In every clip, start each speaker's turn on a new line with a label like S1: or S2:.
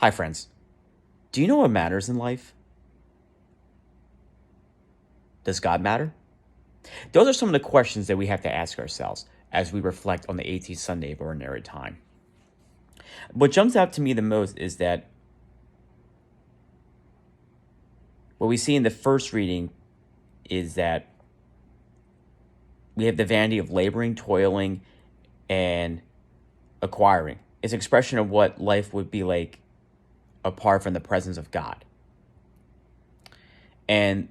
S1: Hi, friends. Do you know what matters in life? Does God matter? Those are some of the questions that we have to ask ourselves as we reflect on the 18th Sunday of Ordinary Time. What jumps out to me the most is that what we see in the first reading is that we have the vanity of laboring, toiling, and acquiring. It's an expression of what life would be like apart from the presence of God. And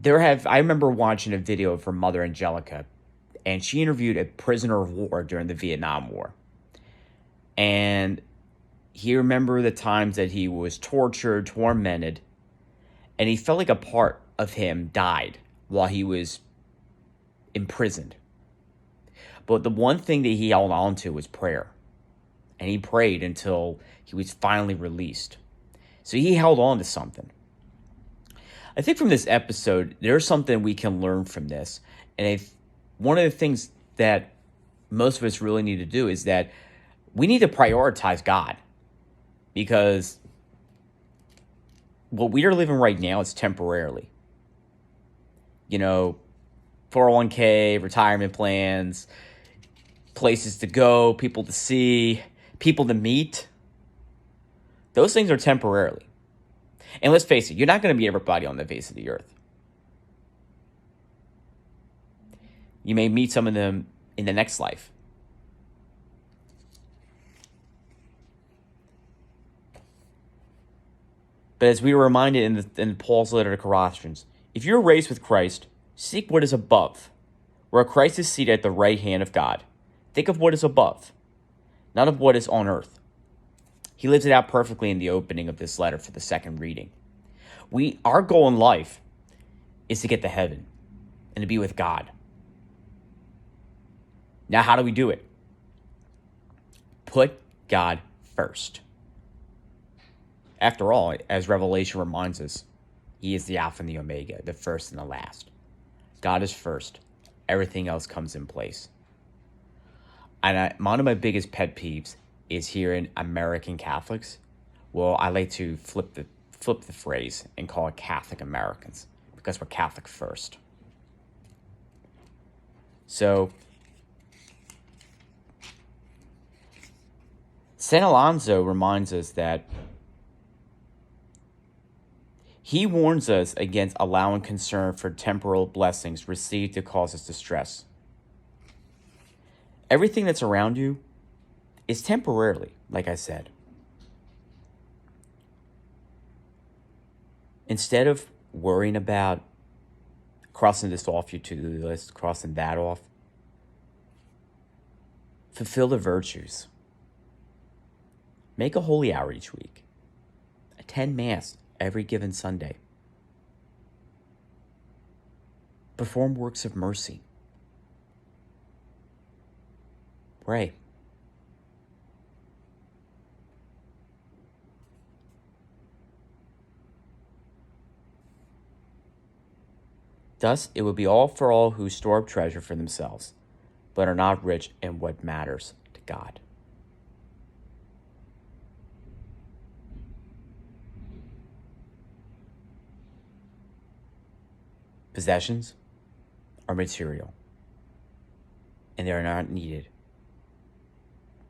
S1: I remember watching a video from Mother Angelica, and she interviewed a prisoner of war during the Vietnam War. And he remembered the times that he was tortured, tormented, and he felt like a part of him died while he was imprisoned. But the one thing that he held on to was prayer. And he prayed until he was finally released. So he held on to something. I think from this episode, there's something we can learn from this. And one of the things that most of us really need to do is that we need to prioritize God. Because what we are living right now is temporarily. 401k, retirement plans, places to go, people to see, people to meet. Those things are temporarily. And let's face it, you're not going to meet everybody on the face of the earth. You may meet some of them in the next life. But as we were reminded in Paul's letter to Colossians, if you're raised with Christ, seek what is above, where Christ is seated at the right hand of God. Think of what is above, not of what is on earth. He lives it out perfectly in the opening of this letter for the second reading. Our goal in life is to get to heaven and to be with God. Now, how do we do it? Put God first. After all, as Revelation reminds us, He is the Alpha and the Omega, the first and the last. God is first. Everything else comes in place. And one of my biggest pet peeves is hearing American Catholics. Well, I like to flip the phrase and call it Catholic Americans, because we're Catholic first. So, St. Alonso reminds us that he warns us against allowing concern for temporal blessings received to cause us distress. Everything that's around you is temporarily, like I said. Instead of worrying about crossing this off your to-do list, crossing that off, fulfill the virtues. Make a holy hour each week. Attend Mass every given Sunday. Perform works of mercy. Pray. Thus, it would be all for all who store up treasure for themselves, but are not rich in what matters to God. Possessions are material, and they are not needed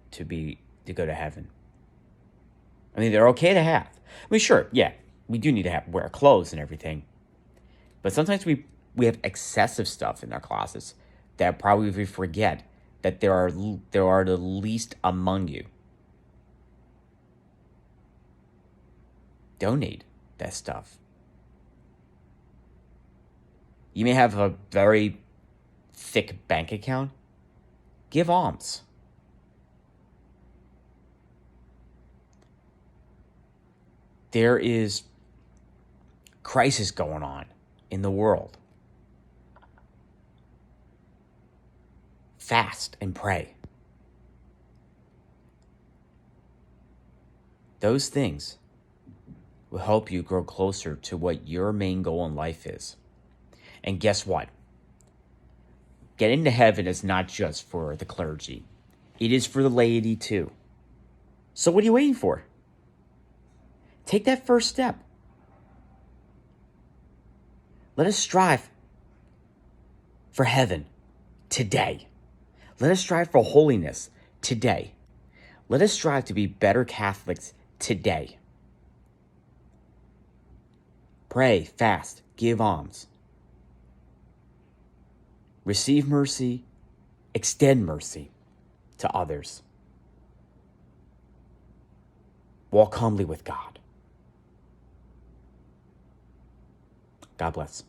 S1: to go to heaven. I mean, they're okay to have. I mean, sure, yeah, we do need to wear clothes and everything, but sometimes we have excessive stuff in our closets that probably we forget that there are the least among you. Donate that stuff. You may have a very thick bank account. Give alms. There is crisis going on in the world. Fast and pray. Those things will help you grow closer to what your main goal in life is. And guess what? Getting to heaven is not just for the clergy. It is for the laity too. So what are you waiting for? Take that first step. Let us strive for heaven today. Let us strive for holiness today. Let us strive to be better Catholics today. Pray, fast, give alms. Receive mercy, extend mercy to others. Walk humbly with God. God bless.